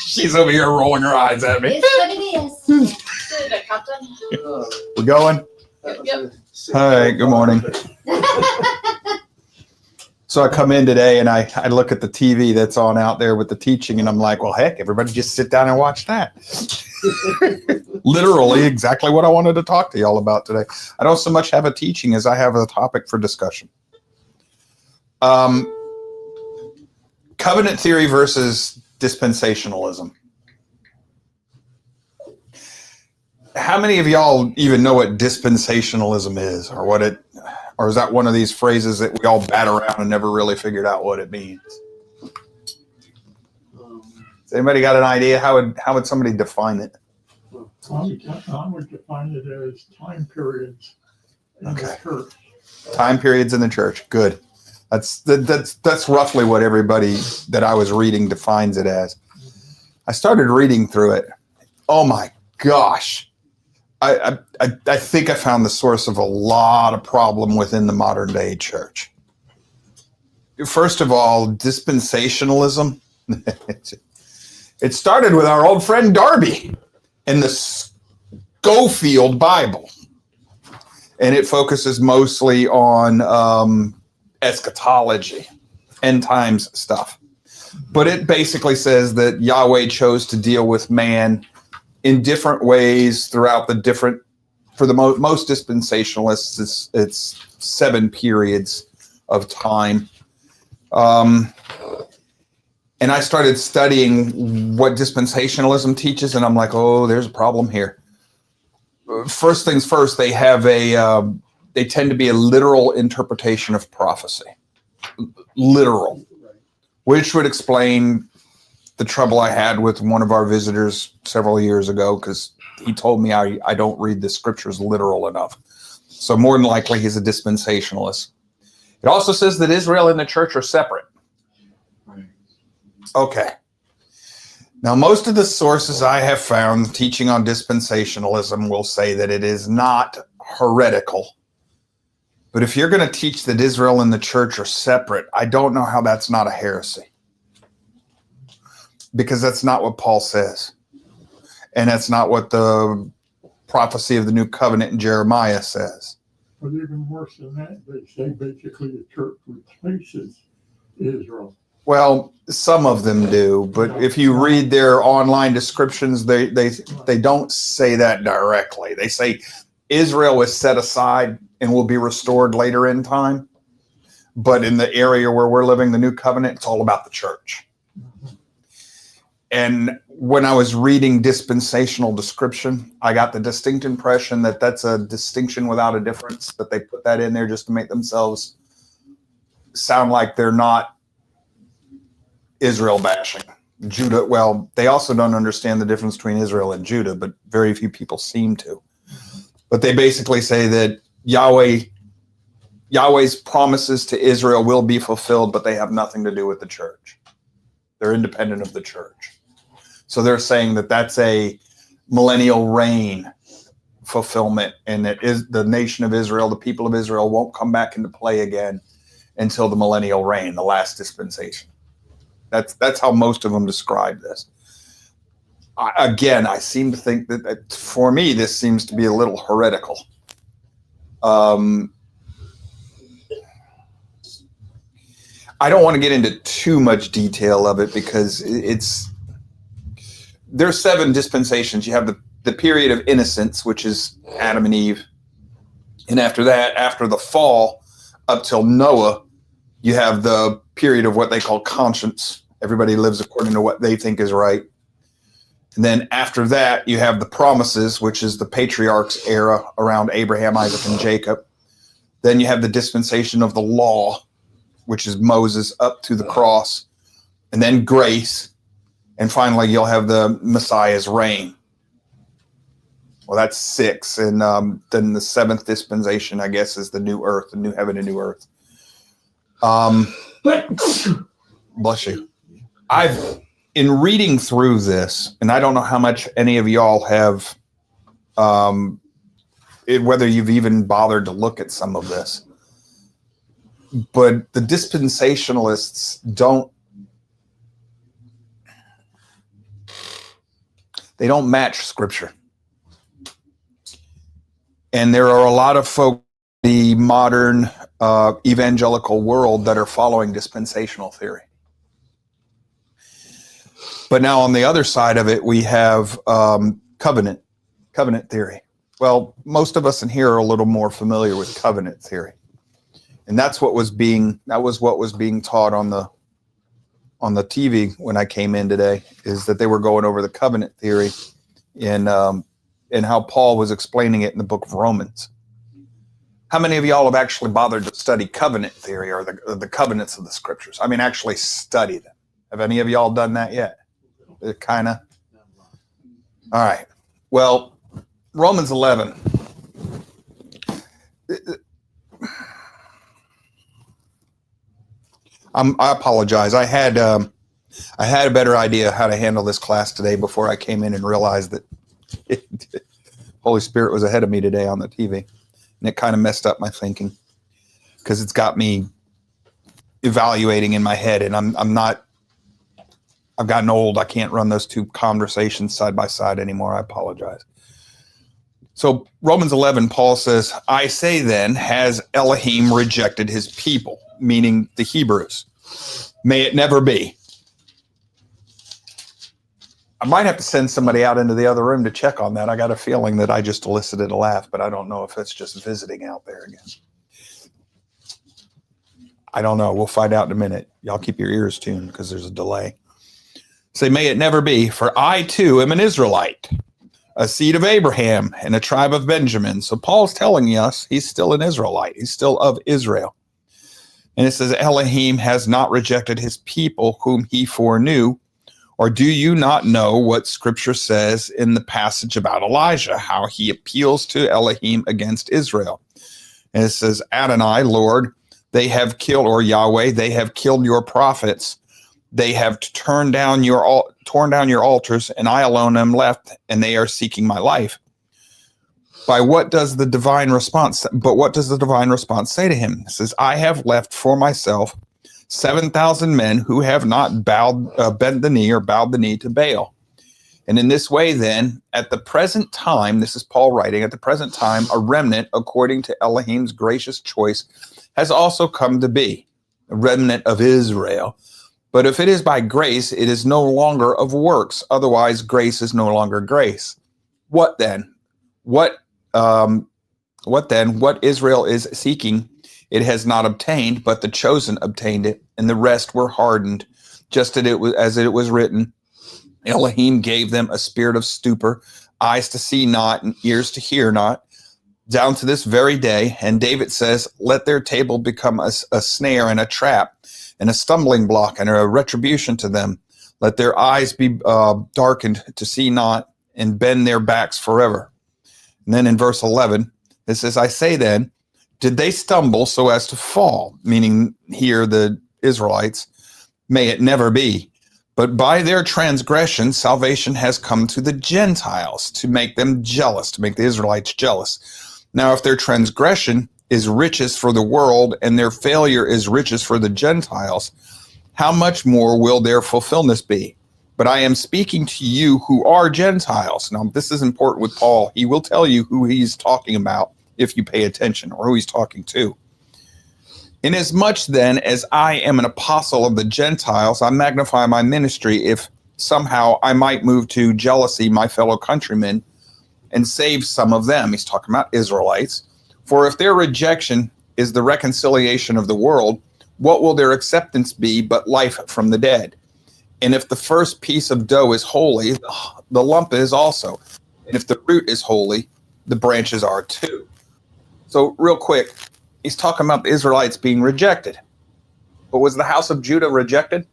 She's over here rolling her eyes at me. It's what it is. We're going? Yep. All right, good morning. So I come in today and I look at the TV that's on out there with the teaching and I'm like, well, heck, everybody just sit down and watch that. Literally exactly what I wanted to talk to y'all about today. I don't so much have a teaching as I have a topic for discussion. Covenant theory versus dispensationalism. How many of y'all even know what dispensationalism is, or is that one of these phrases that we all bat around and never really figured out what it means? Has anybody got an idea? How would somebody define it? I would define it as time periods in the church. Time periods in the church. Good. That's roughly what everybody that I was reading defines it as. I started reading through it. Oh my gosh. I think I found the source of a lot of problem within the modern day church. First of all, dispensationalism. It started with our old friend Darby in the Schofield Bible. And it focuses mostly on eschatology, end times stuff. But it basically says that Yahweh chose to deal with man in different ways throughout for the most dispensationalists, it's 7 periods of time. And I started studying what dispensationalism teaches, and I'm like, oh, there's a problem here. First things first, they have they tend to be a literal interpretation of prophecy. Literal. Which would explain the trouble I had with one of our visitors several years ago, because he told me I don't read the scriptures literal enough. So more than likely he's a dispensationalist. It also says that Israel and the church are separate. Okay. Now, most of the sources I have found teaching on dispensationalism will say that it is not heretical. But if you're going to teach that Israel and the church are separate, I don't know how that's not a heresy. Because that's not what Paul says. And that's not what the prophecy of the new covenant in Jeremiah says. But even worse than that, they say basically the church replaces Israel. Well, some of them do, but if you read their online descriptions, they don't say that directly. They say Israel is set aside and will be restored later in time. But in the area where we're living, the new covenant, it's all about the church. And when I was reading dispensational description, I got the distinct impression that that's a distinction without a difference, that they put that in there just to make themselves sound like they're not Israel bashing. Judah, well, they also don't understand the difference between Israel and Judah, but very few people seem to. But they basically say that Yahweh's promises to Israel will be fulfilled, but they have nothing to do with the church. They're independent of the church. So they're saying that that's a millennial reign fulfillment, and that is the nation of Israel, the people of Israel, won't come back into play again until the millennial reign, the last dispensation. That's how most of them describe this. I seem to think that for me, this seems to be a little heretical. I don't want to get into too much detail of it because there's 7 dispensations. You have the period of innocence, which is Adam and Eve. And after that, after the fall, up till Noah, you have the period of what they call conscience. Everybody lives according to what they think is right. And then after that, you have the promises, which is the patriarchs era around Abraham, Isaac, and Jacob. Then you have the dispensation of the law, which is Moses up to the cross. And then grace. And finally, you'll have the Messiah's reign. Well, that's 6. And then the 7th dispensation, I guess, is the new earth, the new heaven and new earth. Bless you. In reading through this, and I don't know how much any of y'all have, whether you've even bothered to look at some of this, but the dispensationalists don't They don't match Scripture. And there are a lot of folk in the modern evangelical world that are following dispensational theory. But now on the other side of it, we have covenant theory. Well, most of us in here are a little more familiar with covenant theory. And that was what was being taught on the TV when I came in today, is that they were going over the covenant theory and how Paul was explaining it in the book of Romans. How many of y'all have actually bothered to study covenant theory or the covenants of the Scriptures? I mean, actually study them. Have any of y'all done that yet? Kind of. All right. Well, Romans 11. I apologize. I had a better idea how to handle this class today before I came in and realized that Holy Spirit was ahead of me today on the TV, and it kind of messed up my thinking because it's got me evaluating in my head, and I've gotten old. I can't run those two conversations side by side anymore. I apologize. So Romans 11, Paul says, I say then, has Elohim rejected his people, meaning the Hebrews? May it never be. I might have to send somebody out into the other room to check on that. I got a feeling that I just elicited a laugh, but I don't know if it's just visiting out there again. I don't know. We'll find out in a minute. Y'all keep your ears tuned because there's a delay. Say, may it never be, for I too am an Israelite, a seed of Abraham and a tribe of Benjamin. So Paul's telling us he's still an Israelite. He's still of Israel. And it says, Elohim has not rejected his people whom he foreknew. Or do you not know what Scripture says in the passage about Elijah, how he appeals to Elohim against Israel? And it says, Adonai, Lord, they have killed, or Yahweh, they have killed your prophets. They have torn down your altars, and I alone am left, and they are seeking my life. But what does the divine response say to him? It says, I have left for myself 7,000 men who have not bent the knee to Baal. And in this way, then, at the present time, this is Paul writing, at the present time, a remnant, according to Elohim's gracious choice, has also come to be, a remnant of Israel. But if it is by grace, it is no longer of works. Otherwise, grace is no longer grace. What then? What then? What Israel is seeking, it has not obtained, but the chosen obtained it, and the rest were hardened. Just as it was written, Elohim gave them a spirit of stupor, eyes to see not, and ears to hear not, down to this very day. And David says, let their table become a snare and a trap, and a stumbling block and a retribution to them. Let their eyes be darkened to see not, and bend their backs forever. And then in verse 11, it says, I say then, did they stumble so as to fall? Meaning here the Israelites, may it never be. But by their transgression, salvation has come to the Gentiles to make them jealous, to make the Israelites jealous. Now, if their transgression is riches for the world, and their failure is riches for the Gentiles, how much more will their fulfillment be? But I am speaking to you who are Gentiles. Now, this is important with Paul. He will tell you who he's talking about if you pay attention, or who he's talking to. Inasmuch then as I am an apostle of the Gentiles, I magnify my ministry if somehow I might move to jealousy my fellow countrymen and save some of them. He's talking about Israelites. For if their rejection is the reconciliation of the world, what will their acceptance be but life from the dead? And if the first piece of dough is holy, the lump is also. And if the root is holy, the branches are too. So real quick, he's talking about the Israelites being rejected. But was the house of Judah rejected?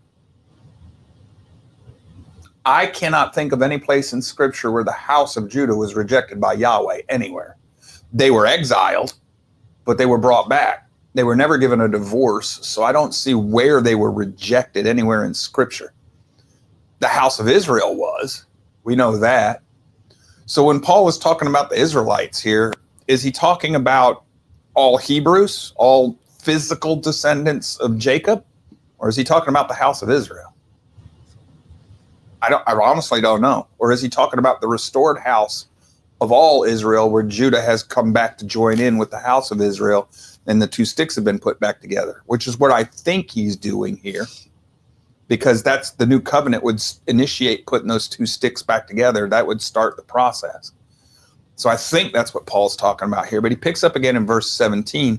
I cannot think of any place in Scripture where the house of Judah was rejected by Yahweh anywhere. They were exiled, but they were brought back. They were never given a divorce, so I don't see where they were rejected anywhere in Scripture. The house of Israel was. We know that. So when Paul is talking about the Israelites here, is he talking about all Hebrews, all physical descendants of Jacob, or is he talking about the house of Israel? I honestly don't know. Or is he talking about the restored house of all Israel, where Judah has come back to join in with the house of Israel, and the two sticks have been put back together, which is what I think he's doing here, because that's the new covenant would initiate putting those two sticks back together. That would start the process. So I think that's what Paul's talking about here. But he picks up again in verse 17.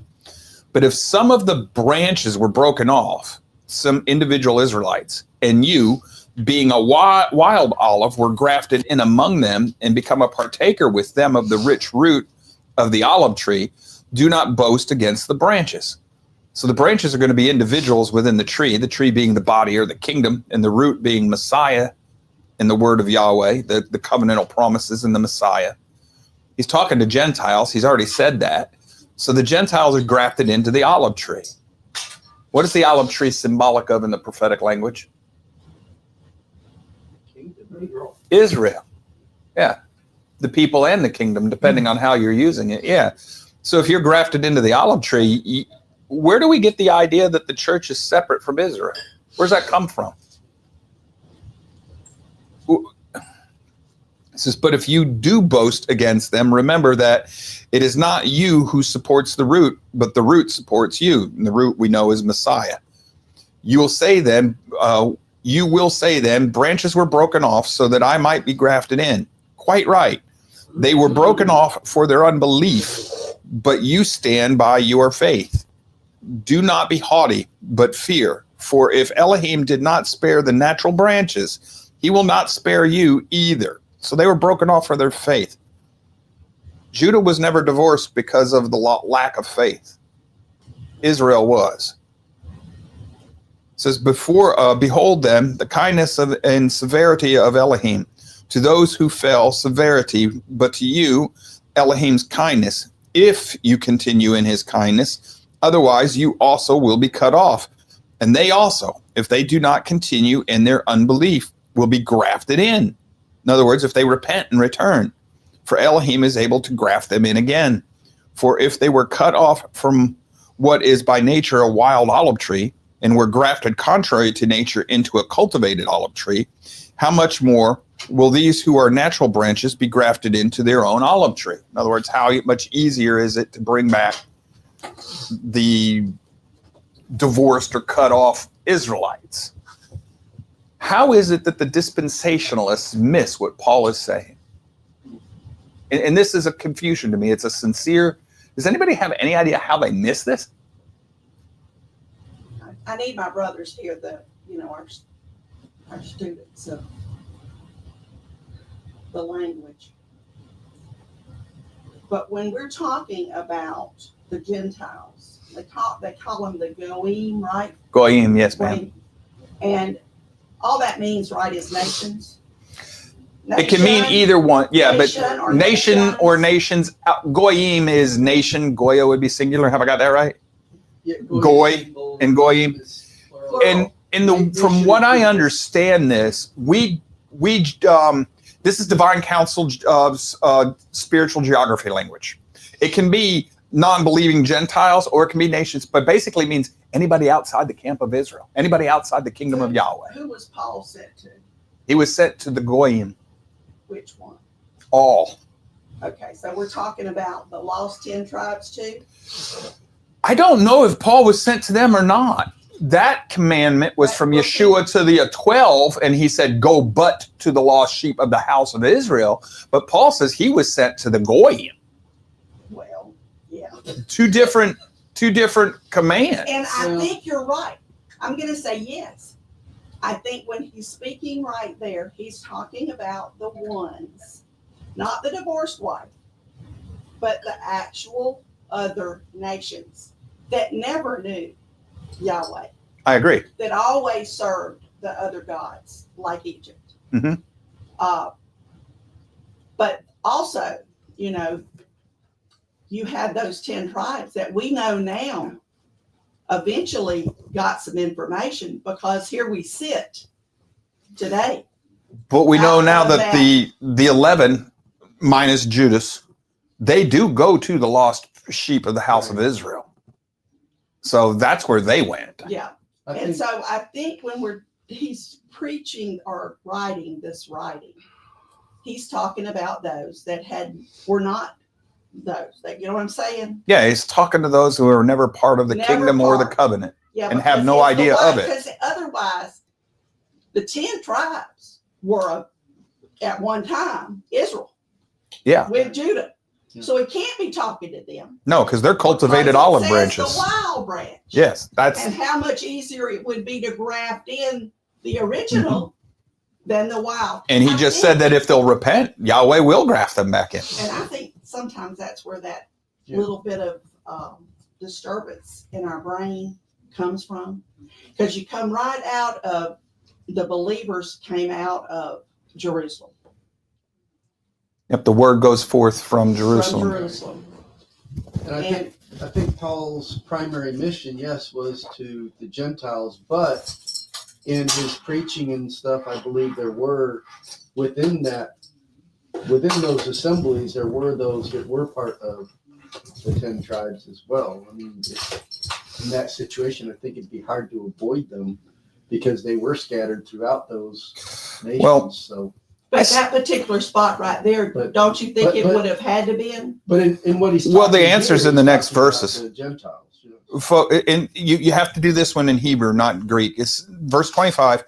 But if some of the branches were broken off, some individual Israelites, and you, being a wild olive, were grafted in among them and become a partaker with them of the rich root of the olive tree, do not boast against the branches. So the branches are going to be individuals within the tree being the body or the kingdom, and the root being Messiah in the word of Yahweh, the covenantal promises in the Messiah. He's talking to Gentiles. He's already said that. So the Gentiles are grafted into the olive tree. What is the olive tree symbolic of in the prophetic language? Israel. Yeah. The people and the kingdom, depending on how you're using it. Yeah. So if you're grafted into the olive tree, where do we get the idea that the church is separate from Israel? Where's that come from? It says, but if you do boast against them, remember that it is not you who supports the root, but the root supports you. And the root we know is Messiah. You will say then, branches were broken off so that I might be grafted in. Quite right. They were broken off for their unbelief, but you stand by your faith. Do not be haughty, but fear. For if Elohim did not spare the natural branches, he will not spare you either. So they were broken off for their faith. Judah was never divorced because of the lack of faith. Israel was. It says, behold them, the kindness and severity of Elohim. To those who fell, severity, but to you, Elohim's kindness, if you continue in his kindness. Otherwise, you also will be cut off. And they also, if they do not continue in their unbelief, will be grafted in. In other words, if they repent and return, for Elohim is able to graft them in again. For if they were cut off from what is by nature a wild olive tree, and were grafted contrary to nature into a cultivated olive tree, how much more will these who are natural branches be grafted into their own olive tree? In other words, how much easier is it to bring back the divorced or cut off Israelites? How is it that the dispensationalists miss what Paul is saying? And this is a confusion to me. It's a sincere. Does anybody have any idea how they miss this? I need my brothers here, our students of the language. But when we're talking about the Gentiles, they call them the Goyim, right? Goyim, yes, ma'am. And all that means, right, is nations. It can mean either one. Yeah, nation but nation or nations. Goyim is nation. Goya would be singular. Have I got that right? Yeah, Goy and Goyim. And from what I understand, this is divine counsel, spiritual geography language. It can be non-believing Gentiles, or it can be nations, but basically means anybody outside the camp of Israel, anybody outside the kingdom of Yahweh. Who was Paul sent to? He was sent to the Goyim. Which one? All. Okay, so we're talking about the lost 10 tribes too? I don't know if Paul was sent to them or not. That commandment was from Yeshua to the 12, and he said, go but to the lost sheep of the house of Israel. But Paul says he was sent to the Goyim. Well, yeah. Two different commands. And I think you're right. I'm going to say yes. I think when he's speaking right there, he's talking about the ones, not the divorced wife, but the actual other nations that never knew Yahweh. I agree. That always served the other gods like Egypt. Mm-hmm. But also, you had those 10 tribes that we know now eventually got some information, because here we sit today. But we know now that the 11 minus Judas, they do go to the lost sheep of the house of Israel. So that's where they went. Yeah. And so I think when we're he's preaching or writing this writing, he's talking about those that were not those. That, you know what I'm saying? Yeah, he's talking to those who are never part of the Never kingdom or the part. covenant. Yeah, and have because no idea of it. Because otherwise, the 10 tribes were at one time Israel. Yeah. With Judah. So he can't be talking to them. No, because they're cultivated Because it olive says branches. the wild branch. Yes, that's And how much easier it would be to graft in the original than the wild. and he just said that if they'll repent, Yahweh will graft them back in. And I think sometimes that's where that Yeah. little bit of disturbance in our brain comes from. Because you come right out of, the believers came out of Jerusalem. Yep, the word goes forth from Jerusalem. From Jerusalem. And I think Paul's primary mission, yes, was to the Gentiles, but in his preaching and stuff, I believe there were within those assemblies, there were those that were part of the 10 tribes as well. I mean, in that situation, I think it'd be hard to avoid them because they were scattered throughout those nations. Well, so. But that particular spot right there, don't you think it would have had to be? But in what he's Well, the talking answer's here, in the he's next talking about verses. the Gentiles. You know. And you have to do this one in Hebrew, not Greek. It's verse 25.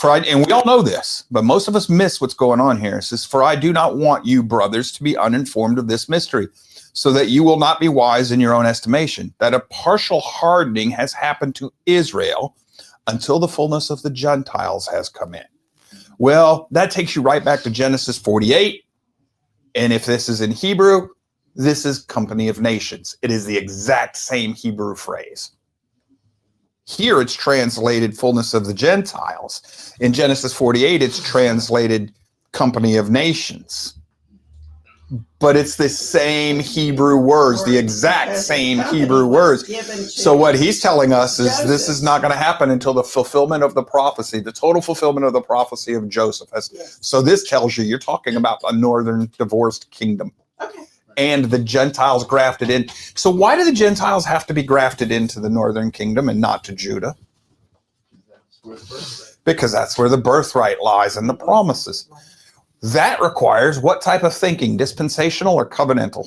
And we all know this, but most of us miss what's going on here. It says, "For I do not want you, brothers, to be uninformed of this mystery, so that you will not be wise in your own estimation, that a partial hardening has happened to Israel until the fullness of the Gentiles has come in." Well, that takes you right back to Genesis 48. And if this is in Hebrew, this is company of nations. It is the exact same Hebrew phrase. Here it's translated fullness of the Gentiles. In Genesis 48, it's translated company of nations. But it's the same Hebrew words, the exact same Hebrew words. So what he's telling us is this is not going to happen until the fulfillment of the prophecy, the total fulfillment of the prophecy of Joseph. So this tells you you're talking about a northern divorced kingdom. Okay. And the Gentiles grafted in. So why do the Gentiles have to be grafted into the northern kingdom and not to Judah? Because that's where the birthright lies and the promises. That requires what type of thinking? Dispensational or covenantal?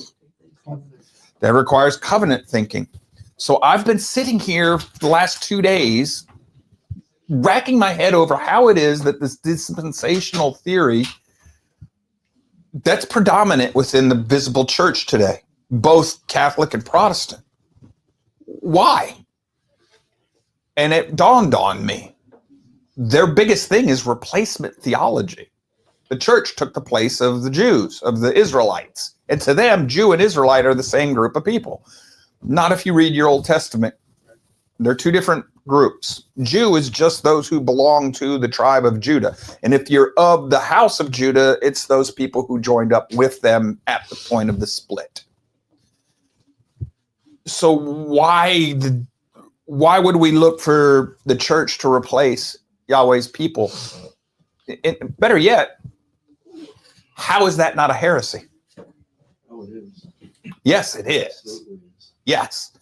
That requires covenant thinking. So I've been sitting here the last 2 days racking my head over how it is that this dispensational theory that's predominant within the visible church today, both Catholic and Protestant. Why? And it dawned on me. Their biggest thing is replacement theology. The church took the place of the Jews, of the Israelites. And to them, Jew and Israelite are the same group of people. Not if you read your Old Testament. They're two different groups. Jew is just those who belong to the tribe of Judah. And if you're of the house of Judah, it's those people who joined up with them at the point of the split. So why would we look for the church to replace Yahweh's people? And better yet, how is that not a heresy? Oh, it is. Yes, it is. Absolutely is. Yes.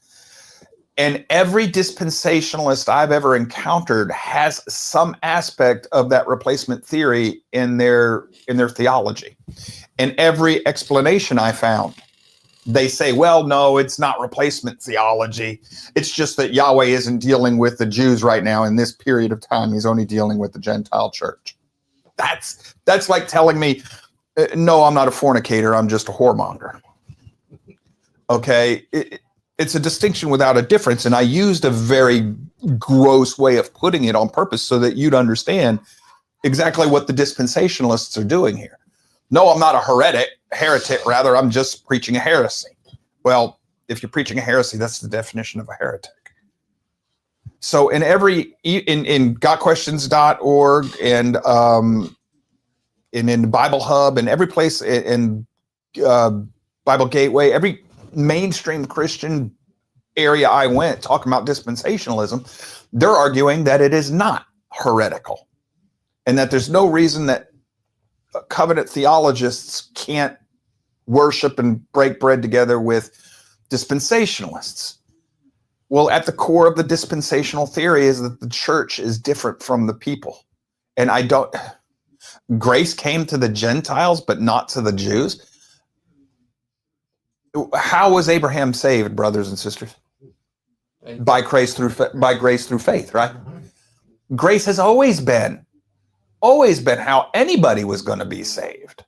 And every dispensationalist I've ever encountered has some aspect of that replacement theory in their theology. And every explanation I found, they say, well, no, it's not replacement theology. It's just that Yahweh isn't dealing with the Jews right now in this period of time. He's only dealing with the Gentile church. That's like telling me, no, I'm not a fornicator. I'm just a whoremonger. Okay. It's a distinction without a difference. And I used a very gross way of putting it on purpose so that you'd understand exactly what the dispensationalists are doing here. No, I'm not a heretic, rather, I'm just preaching a heresy. Well, if you're preaching a heresy, that's the definition of a heretic. So in gotquestions.org and in Bible Hub and every place in Bible Gateway, every mainstream Christian area I went talking about dispensationalism, they're arguing that it is not heretical and that there's no reason that covenant theologists can't worship and break bread together with dispensationalists. Well, at the core of the dispensational theory is that the church is different from the people. And grace came to the Gentiles, but not to the Jews. How was Abraham saved, brothers and sisters? By grace through faith, right? Grace has always been how anybody was going to be saved.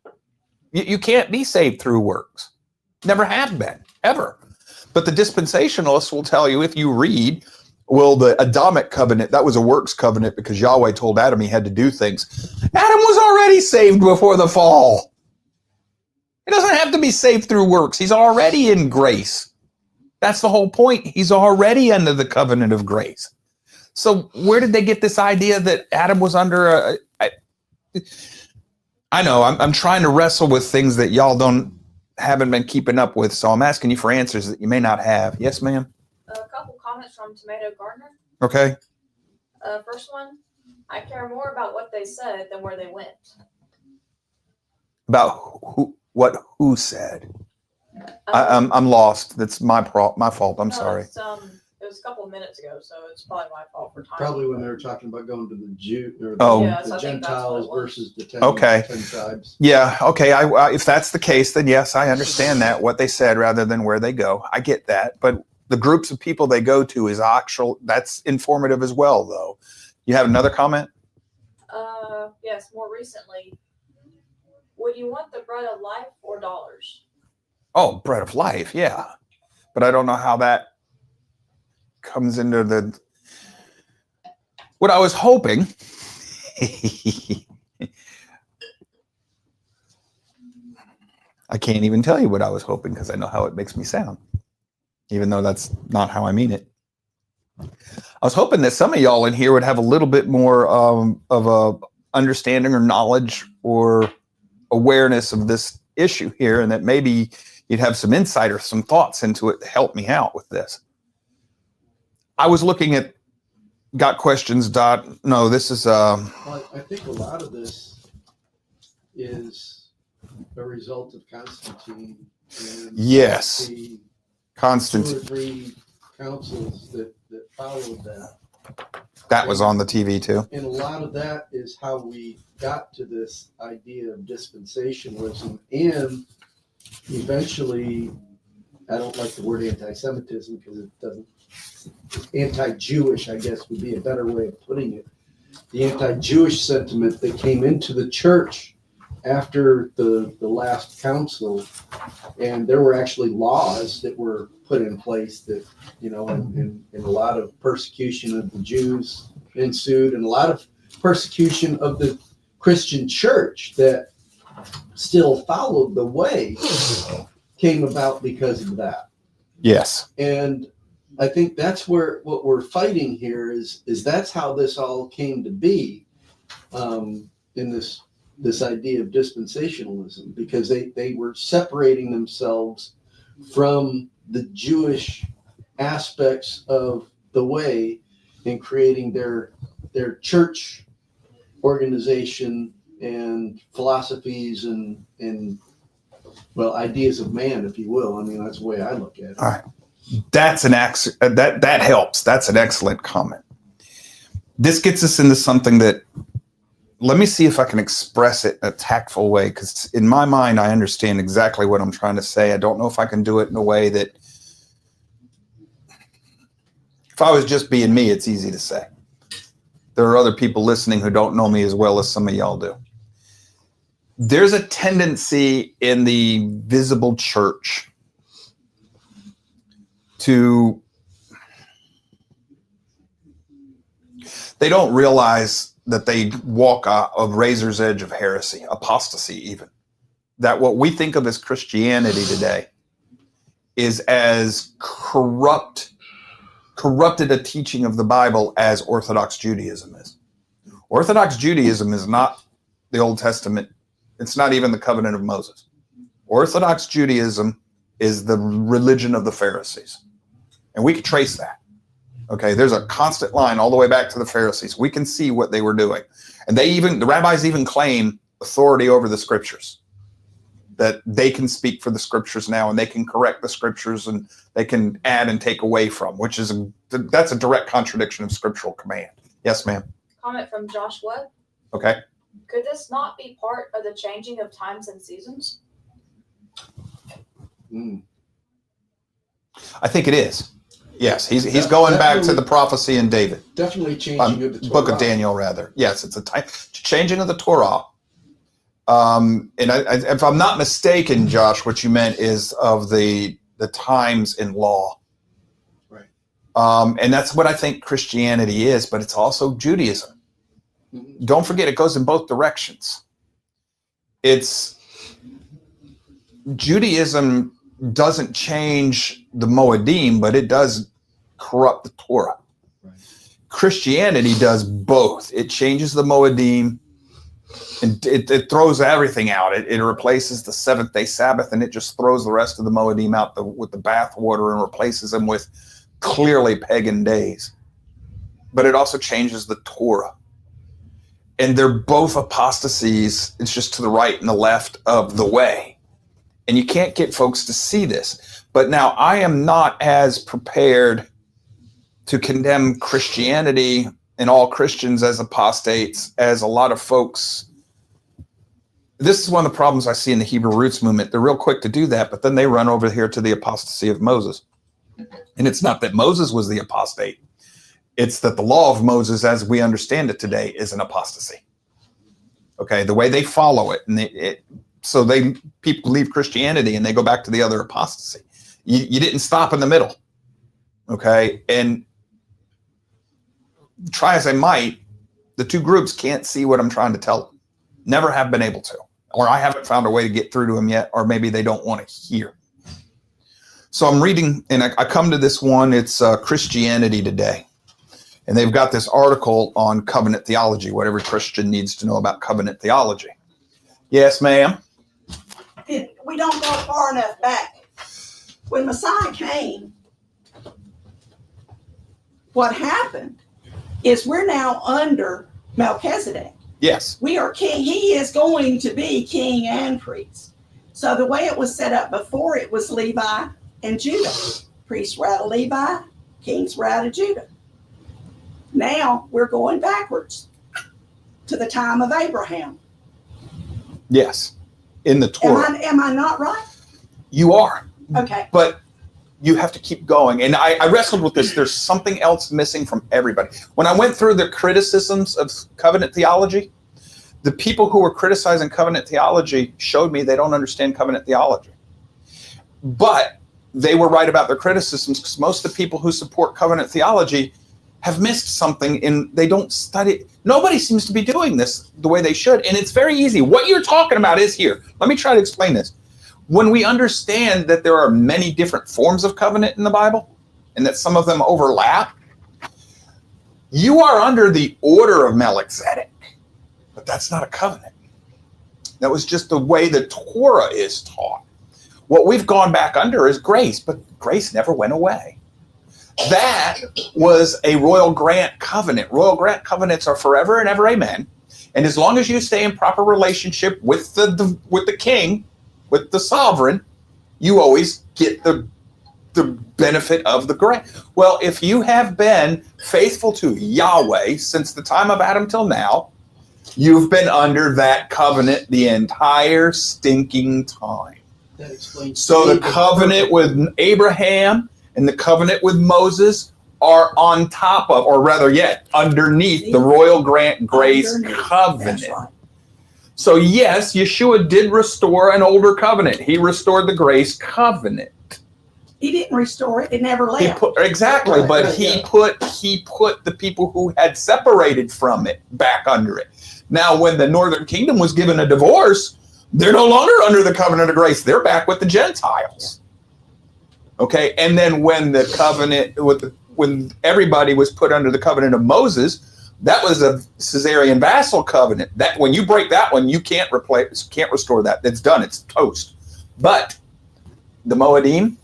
You can't be saved through works. Never have been, ever. But the dispensationalists will tell you, if you read, well, the Adamic covenant, that was a works covenant because Yahweh told Adam he had to do things. Adam was already saved before the fall. He doesn't have to be saved through works. He's already in grace. That's the whole point. He's already under the covenant of grace. So where did they get this idea that Adam was under I know I'm trying to wrestle with things that y'all haven't been keeping up with, so I'm asking you for answers that you may not have. Yes, ma'am? A couple comments from Tomato Gardener. Okay. First one, I care more about what they said than where they went. About who said? I'm lost. That's my fault. I'm sorry. It was a couple of minutes ago, so it's probably my fault for time. Probably when they were talking about going to the Jew or Yes, the I think that's what Gentiles it was. versus the 10, Okay. 10 tribes. Yeah, okay. If that's the case, then yes, I understand that, what they said rather than where they go. I get that. But the groups of people they go to is that's informative as well, though. You have another comment? Yes, more recently. Would you want the bread of life or dollars? Oh, bread of life, yeah. But I don't know how that comes into what I was hoping. I can't even tell you what I was hoping because I know how it makes me sound, even though that's not how I mean it. I was hoping that some of y'all in here would have a little bit more of a understanding or knowledge or awareness of this issue here, and that maybe you'd have some insight or some thoughts into it to help me out with this. I was looking at Got Questions. No, this is. Well, I think a lot of this is a result of Constantine. And Yes. the Constantine. 2 or 3 councils that followed that. That was on the TV too. And a lot of that is how we got to this idea of dispensationalism, and eventually, I don't like the word anti-Semitism because it doesn't, anti-Jewish, I guess, would be a better way of putting it. The anti-Jewish sentiment that came into the church after the last council, and there were actually laws that were put in place that, and a lot of persecution of the Jews ensued, and a lot of persecution of the Christian church that still followed the way came about because of that. Yes. And I think that's what we're fighting here is that's how this all came to be, in this idea of dispensationalism, because they were separating themselves from the Jewish aspects of the way and creating their church organization and philosophies and ideas of man, if you will. I mean, that's the way I look at it. All right. That's that helps. That's an excellent comment. This gets us into something that, let me see if I can express it in a tactful way, because in my mind, I understand exactly what I'm trying to say. I don't know if I can do it in a way that, if I was just being me, it's easy to say. There are other people listening who don't know me as well as some of y'all do. There's a tendency in the visible church they don't realize that they walk a razor's edge of heresy, apostasy even. That what we think of as Christianity today is as corrupted a teaching of the Bible as Orthodox Judaism is. Orthodox Judaism is not the Old Testament. It's not even the covenant of Moses. Orthodox Judaism is the religion of the Pharisees. And we can trace that. Okay, there's a constant line all the way back to the Pharisees. We can see what they were doing. And the rabbis even claim authority over the scriptures. that they can speak for the scriptures now, and they can correct the scriptures, and they can add and take away from, which is that's a direct contradiction of scriptural command. Yes, ma'am. Comment from Joshua. Okay. Could this not be part of the changing of times and seasons? I think it is. Yes, he's going back to the prophecy in David. Definitely changing of the Torah. Book of Daniel, rather. Yes, it's a changing of the Torah. And if I'm not mistaken, Josh, what you meant is of the times in law. Right. And that's what I think Christianity is, but it's also Judaism. Mm-hmm. Don't forget, it goes in both directions. Judaism doesn't change the Moedim, but it does corrupt the Torah. Right. Christianity does both. It changes the Moedim, and it throws everything out. It replaces the seventh-day Sabbath, and it just throws the rest of the Moedim out with the bathwater and replaces them with clearly pagan days. But it also changes the Torah. And they're both apostasies. It's just to the right and the left of the way. And you can't get folks to see this. But now I am not as prepared to condemn Christianity and all Christians as apostates as a lot of folks. This is one of the problems I see in the Hebrew Roots movement. They're real quick to do that, but then they run over here to the apostasy of Moses. And it's not that Moses was the apostate. It's that the law of Moses, as we understand it today, is an apostasy. Okay, the way they follow it, and so people leave Christianity and they go back to the other apostasy. You didn't stop in the middle. Okay, and try as I might, the two groups can't see what I'm trying to tell them. Never have been able to, or I haven't found a way to get through to them yet, or maybe they don't want to hear. So I'm reading, and I come to this one. It's Christianity Today. And they've got this article on covenant theology, what every Christian needs to know about covenant theology. Yes, ma'am? We don't go far enough back. When Messiah came, what happened is we're now under Melchizedek. Yes. We are king. He is going to be king and priest. So the way it was set up before, it was Levi and Judah. Priests were out of Levi, kings were out of Judah. Now we're going backwards to the time of Abraham. Yes. In the Torah. Am I not right? You are. Okay. But you have to keep going. And I wrestled with this. There's something else missing from everybody. When I went through the criticisms of covenant theology, the people who were criticizing covenant theology showed me they don't understand covenant theology. But they were right about their criticisms, because most of the people who support covenant theology have missed something, and they don't study. Nobody seems to be doing this the way they should. And it's very easy. What you're talking about is here. Let me try to explain this. When we understand that there are many different forms of covenant in the Bible, and that some of them overlap, you are under the order of Melchizedek, but that's not a covenant. That was just the way the Torah is taught. What we've gone back under is grace, but grace never went away. That was a royal grant covenant. Royal grant covenants are forever and ever, amen. And as long as you stay in proper relationship with the king, with the sovereign, you always get the benefit of the grant. Well, if you have been faithful to Yahweh since the time of Adam till now, you've been under that covenant the entire stinking time. That explains. So the covenant with Abraham and the covenant with Moses are on top of, or rather yet, underneath the royal grant grace covenant. That's right. So yes, Yeshua did restore an older covenant. He restored the grace covenant. He didn't restore it. It never left. Exactly, Right, but right, he yeah. put the people who had separated from it back under it. Now, when the northern kingdom was given a divorce, they're no longer under the covenant of grace. They're back with the Gentiles. Okay, and then when the covenant when everybody was put under the covenant of Moses, that was a Caesarean vassal covenant. That when you break that one, you can't restore that. It's done. It's toast. But the Moedim,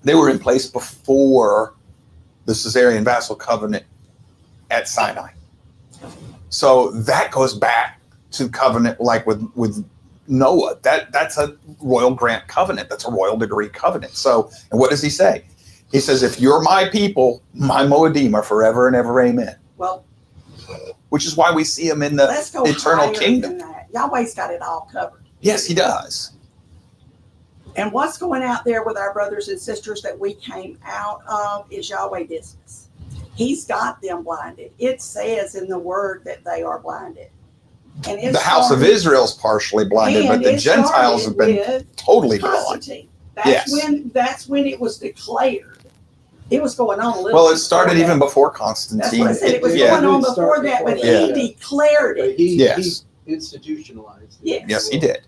they were in place before the Caesarean vassal covenant at Sinai. So that goes back to covenant like with Noah. That's a royal grant covenant. That's a royal degree covenant. So, and what does he say? He says, if you're my people, my Moedim are forever and ever, amen. Well, which is why we see him in the let's go eternal higher kingdom. than that. Yahweh's got it all covered. Yes, he does. And what's going out there with our brothers and sisters that we came out of is Yahweh business. He's got them blinded. It says in the word that they are blinded. And The house of Israel's partially blinded, but the Gentiles have been totally blind. Constantine. Yes. That's when it was declared. It was going on a little. Well, it started even before Constantine. That's what I said. It was Yeah. going on before that, but he declared But it. Yes. he institutionalized it. Yes. Yes, he did.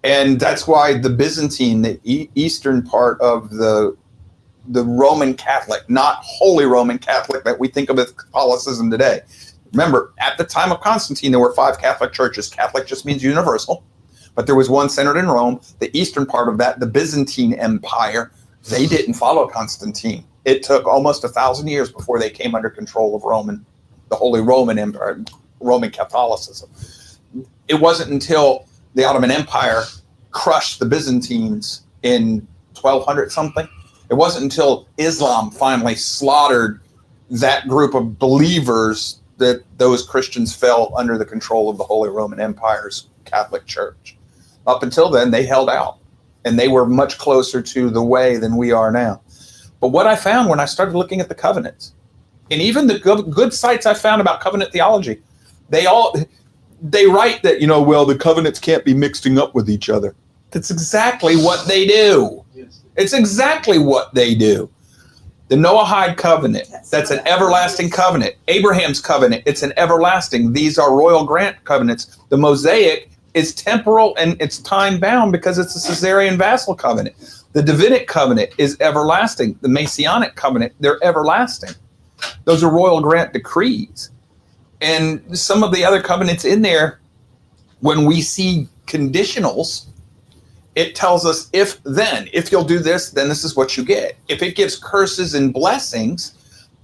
And that's why the Byzantine, the eastern part of the Roman Catholic, not Holy Roman Catholic that we think of as Catholicism today. Remember, at the time of Constantine, there were 5 Catholic churches. Catholic just means universal, but there was one centered in Rome. The eastern part of that, the Byzantine Empire, they didn't follow Constantine. It took almost 1,000 years before they came under control of the Holy Roman Empire, Roman Catholicism. It wasn't until the Ottoman Empire crushed the Byzantines in 1200 something. It wasn't until Islam finally slaughtered that group of believers that those Christians fell under the control of the Holy Roman Empire's Catholic Church. Up until then, they held out, and they were much closer to the way than we are now. But what I found when I started looking at the covenants, and even the good sites I found about covenant theology, they write that, well, the covenants can't be mixing up with each other. That's exactly what they do. Yes. It's exactly what they do. The Noahide covenant, that's an everlasting covenant. Abraham's covenant, it's an everlasting. These are royal grant covenants. The Mosaic is temporal and it's time bound because it's a Caesarean vassal covenant. The Davidic covenant is everlasting. The Messianic covenant, they're everlasting. Those are royal grant decrees. And some of the other covenants in there, when we see conditionals, it tells us if you'll do this, then this is what you get. If it gives curses and blessings,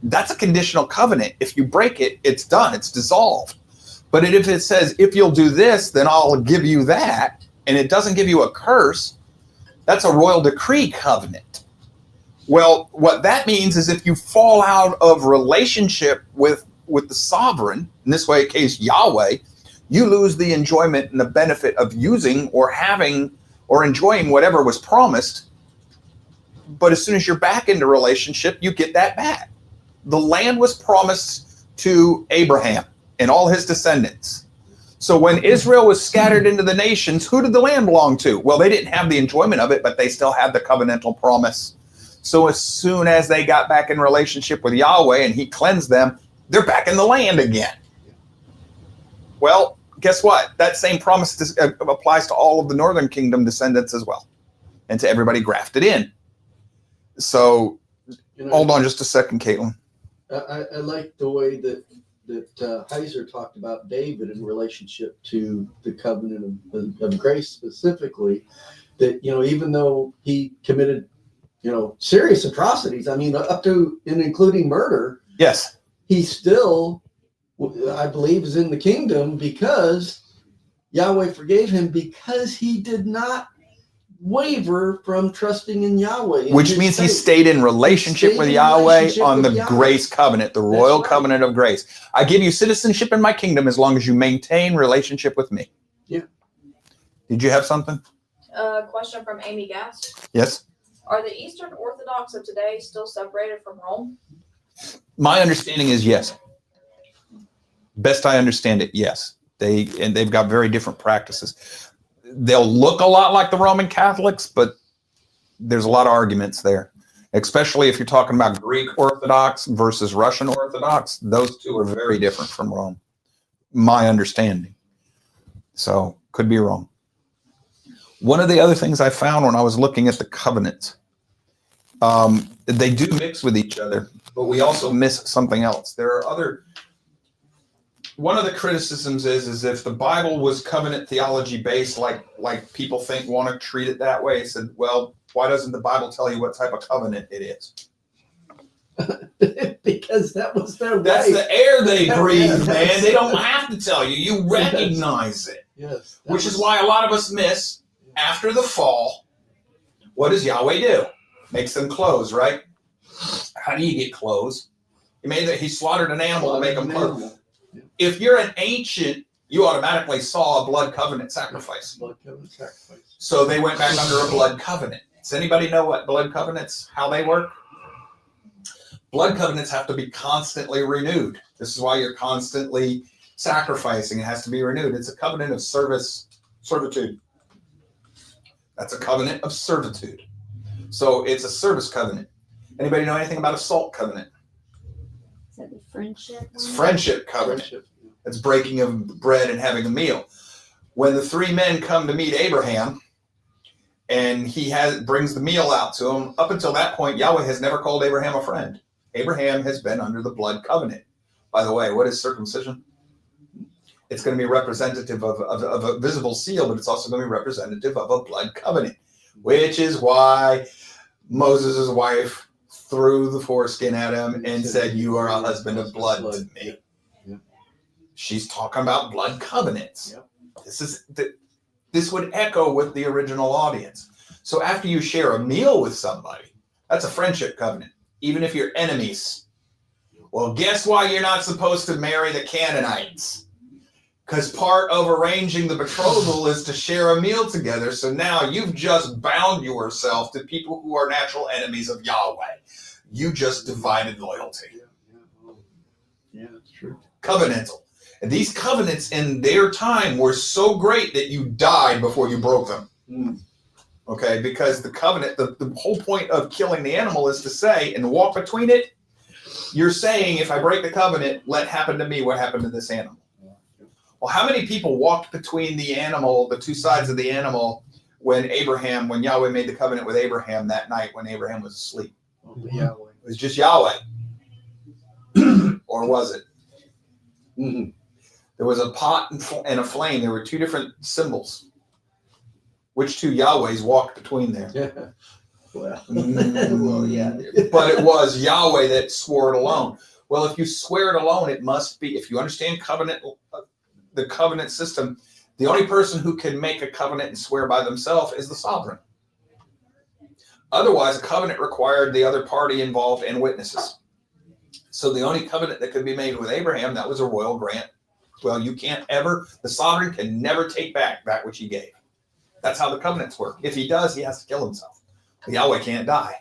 that's a conditional covenant. If you break it, it's done, it's dissolved. But if it says, if you'll do this, then I'll give you that, and it doesn't give you a curse, that's a royal decree covenant. Well, what that means is if you fall out of relationship with the sovereign, in this way, case Yahweh, you lose the enjoyment and the benefit of using or having or enjoying whatever was promised. But as soon as you're back into relationship, you get that back. The land was promised to Abraham and all his descendants. So when Israel was scattered into the nations, who did the land belong to? Well, they didn't have the enjoyment of it, but they still had the covenantal promise. So as soon as they got back in relationship with Yahweh and he cleansed them, they're back in the land again. Well, guess what? That same promise applies to all of the Northern Kingdom descendants as well, and to everybody grafted in. So, hold on just a second, Caitlin. I like the way that Heiser talked about David in relationship to the covenant of grace specifically, that, even though he committed, serious atrocities, up to and including murder. Yes. He still, I believe, is in the kingdom because Yahweh forgave him because he did not waver from trusting in Yahweh. Which means he stayed in relationship with Yahweh on the grace covenant, the royal covenant of grace. I give you citizenship in my kingdom as long as you maintain relationship with me. Yeah. Did you have something? Question from Amy Gass. Yes. Are the Eastern Orthodox of today still separated from Rome? My understanding is yes. Best I understand it, yes. They've got very different practices. They'll look a lot like the Roman Catholics, but there's a lot of arguments there, especially if you're talking about Greek Orthodox versus Russian Orthodox. Those two are very different from Rome, my understanding. So could be wrong. One of the other things I found when I was looking at the covenants, they do mix with each other, but we also miss something else. One of the criticisms is if the Bible was covenant theology based, like people want to treat it that way, said, well, why doesn't the Bible tell you what type of covenant it is? because that was their That's way. the air they Yeah, breathe, yeah, man. They don't have to tell you. You Yes. recognize it. Yes. Which is why a lot of us miss after the fall. What does Yahweh do? Makes them clothes, right? How do you get clothes? He slaughtered an animal to make them clothes. Yeah. If you're an ancient, you automatically saw a blood covenant sacrifice. Blood covenant sacrifice. So they went back under a blood covenant. Does anybody know what blood covenants, how they work? Blood covenants have to be constantly renewed. This is why you're constantly sacrificing. It has to be renewed. It's a covenant of servitude. That's a covenant of servitude. So it's a service covenant. Anybody know anything about a salt covenant? Is that the friendship? It's one? friendship covenant. Friendship. It's breaking of bread and having a meal. When the three men come to meet Abraham, and he brings the meal out to him, up until that point, Yahweh has never called Abraham a friend. Abraham has been under the blood covenant. By the way, what is circumcision? It's going to be representative of a visible seal, but it's also going to be representative of a blood covenant, which is why Moses' wife threw the foreskin at him and said, "You are a husband of blood to me." Yeah. She's talking about blood covenants. Yep. This would echo with the original audience. So after you share a meal with somebody, that's a friendship covenant, even if you're enemies. Well, guess why you're not supposed to marry the Canaanites? Because part of arranging the betrothal is to share a meal together. So now you've just bound yourself to people who are natural enemies of Yahweh. You just divided loyalty. Yeah, that's true. Covenantal. And these covenants in their time were so great that you died before you broke them. Mm. Okay, because the covenant, the whole point of killing the animal is to say, and walk between it, you're saying, if I break the covenant, let happen to me what happened to this animal. Well, how many people walked between the animal, the two sides of the animal, when Yahweh made the covenant with Abraham that night when Abraham was asleep? Only Yahweh. It was just Yahweh. Or was it? Mm-hmm. There was a pot and a flame. There were two different symbols. Which two Yahwehs walked between there? Yeah. Well, Well, yeah. But it was Yahweh that swore it alone. Well, if you swear it alone, it must be, if you understand covenant, the covenant system, the only person who can make a covenant and swear by themselves is the sovereign. Otherwise, a covenant required the other party involved and witnesses. So the only covenant that could be made with Abraham, that was a royal grant. Well, the sovereign can never take back that which he gave. That's how the covenants work. If he does, he has to kill himself. Yahweh can't die.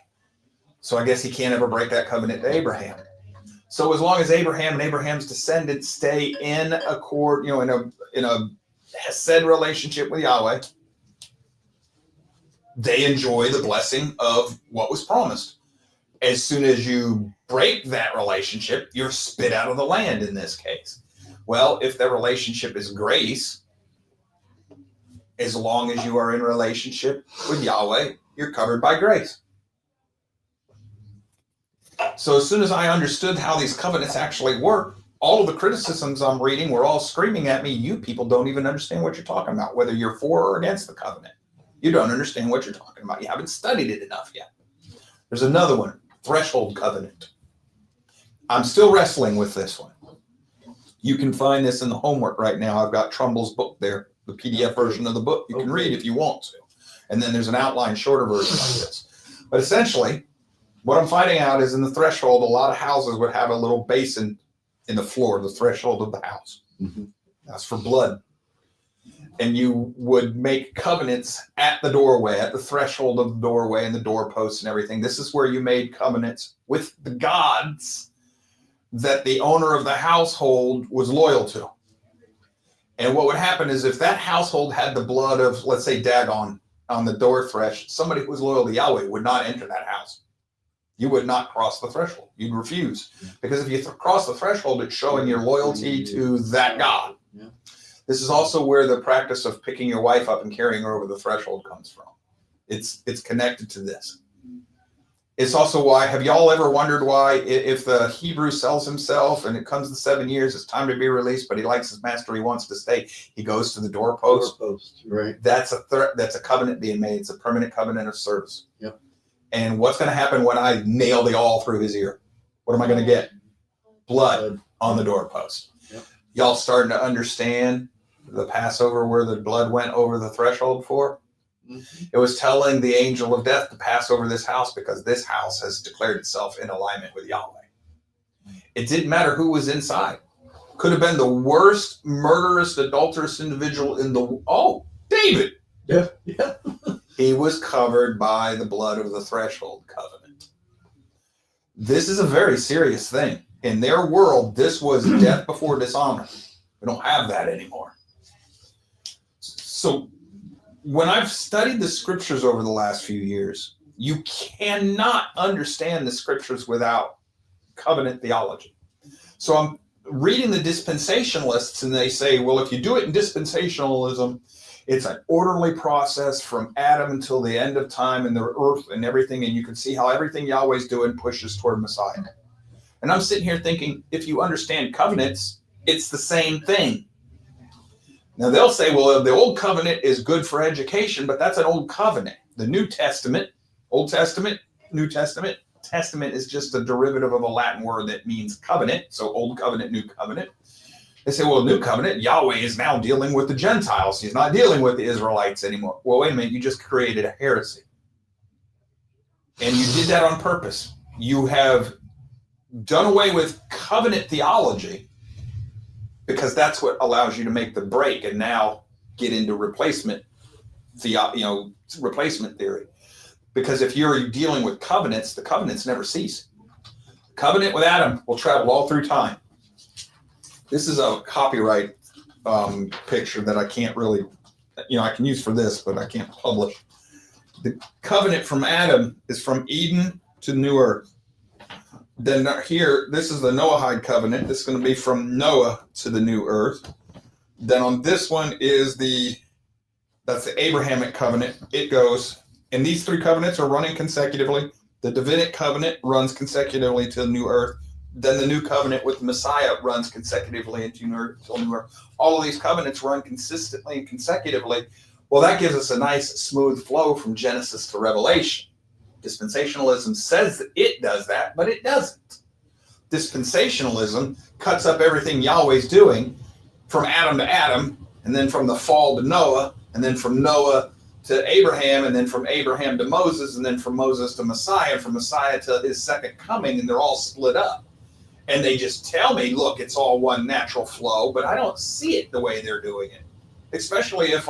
So I guess he can't ever break that covenant to Abraham. So as long as Abraham and Abraham's descendants stay in accord, in a hesed relationship with Yahweh, they enjoy the blessing of what was promised. As soon as you break that relationship, you're spit out of the land in this case. Well, if the relationship is grace, as long as you are in relationship with Yahweh, you're covered by grace. So as soon as I understood how these covenants actually work, all of the criticisms I'm reading were all screaming at me, you people don't even understand what you're talking about, whether you're for or against the covenant. You don't understand what you're talking about. You haven't studied it enough yet. There's another one, threshold covenant. I'm still wrestling with this one. You can find this in the homework right now. I've got Trumbull's book there, the PDF version of the book. You can read if you want to. And then there's an outline shorter version like this. But essentially, what I'm finding out is in the threshold, a lot of houses would have a little basin in the floor, the threshold of the house. Mm-hmm. That's for blood. And you would make covenants at the doorway, at the threshold of the doorway and the doorposts and everything. This is where you made covenants with the gods that the owner of the household was loyal to. And what would happen is if that household had the blood of, let's say, Dagon on the door thresh, somebody who was loyal to Yahweh would not enter that house. You would not cross the threshold. You'd refuse. Because if you cross the threshold, it's showing your loyalty to that God. Yeah. This is also where the practice of picking your wife up and carrying her over the threshold comes from. It's connected to this. It's also why, have y'all ever wondered why if the Hebrew sells himself and it comes to 7 years, it's time to be released, but he likes his master, he wants to stay, he goes to the doorpost. Right. That's a covenant being made. It's a permanent covenant of service. Yep. And what's going to happen when I nail the awl through his ear? What am I going to get? Blood on the doorpost. Yep. Y'all starting to understand the Passover where the blood went over the threshold for? Mm-hmm. It was telling the angel of death to pass over this house because this house has declared itself in alignment with Yahweh. It didn't matter who was inside. Could have been the worst murderous, adulterous individual in the... Oh, David! Yeah. Yeah. He was covered by the blood of the threshold covenant. This is a very serious thing. In their world, this was death before dishonor. We don't have that anymore. So when I've studied the scriptures over the last few years, you cannot understand the scriptures without covenant theology. So I'm reading the dispensationalists, and they say, well, if you do it in dispensationalism, it's an orderly process from Adam until the end of time and the earth and everything, and you can see how everything Yahweh's doing pushes toward Messiah. And I'm sitting here thinking, if you understand covenants, it's the same thing. Now they'll say, well, the old covenant is good for education, but that's an old covenant. The New Testament, Old Testament, New Testament, Testament is just a derivative of a Latin word that means covenant. So old covenant, new covenant. They say, well, new covenant, Yahweh is now dealing with the Gentiles. He's not dealing with the Israelites anymore. Well, wait a minute. You just created a heresy. And you did that on purpose. You have done away with covenant theology because that's what allows you to make the break and now get into replacement theory. Because if you're dealing with covenants, the covenants never cease. Covenant with Adam will travel all through time. This is a copyright picture that I can't really, I can use for this, but I can't publish. The covenant from Adam is from Eden to New Earth. Then here, this is the Noahide covenant. This is going to be from Noah to the New Earth. Then on this one is that's the Abrahamic covenant. It goes, and these three covenants are running consecutively. The Davidic covenant runs consecutively to the New Earth. Then the new covenant with the Messiah runs consecutively until New Earth. All of these covenants run consistently and consecutively. Well, that gives us a nice smooth flow from Genesis to Revelation. Dispensationalism says that it does that, but it doesn't. Dispensationalism cuts up everything Yahweh's doing from Adam to Adam, and then from the fall to Noah, and then from Noah to Abraham, and then from Abraham to Moses, and then from Moses to Messiah, and from Messiah to his second coming, and they're all split up. And they just tell me, look, it's all one natural flow, but I don't see it the way they're doing it. Especially if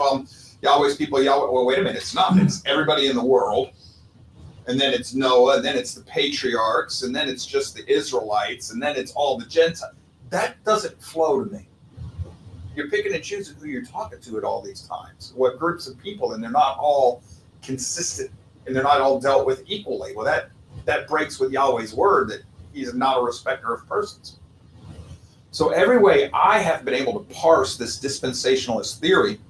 Yahweh's people, well, wait a minute, it's not. It's everybody in the world. And then it's Noah, and then it's the patriarchs, and then it's just the Israelites, and then it's all the Gentiles. That doesn't flow to me. You're picking and choosing who you're talking to at all these times. What groups of people, and they're not all consistent, and they're not all dealt with equally. Well, that breaks with Yahweh's word that he's not a respecter of persons. So every way I have been able to parse this dispensationalist theory,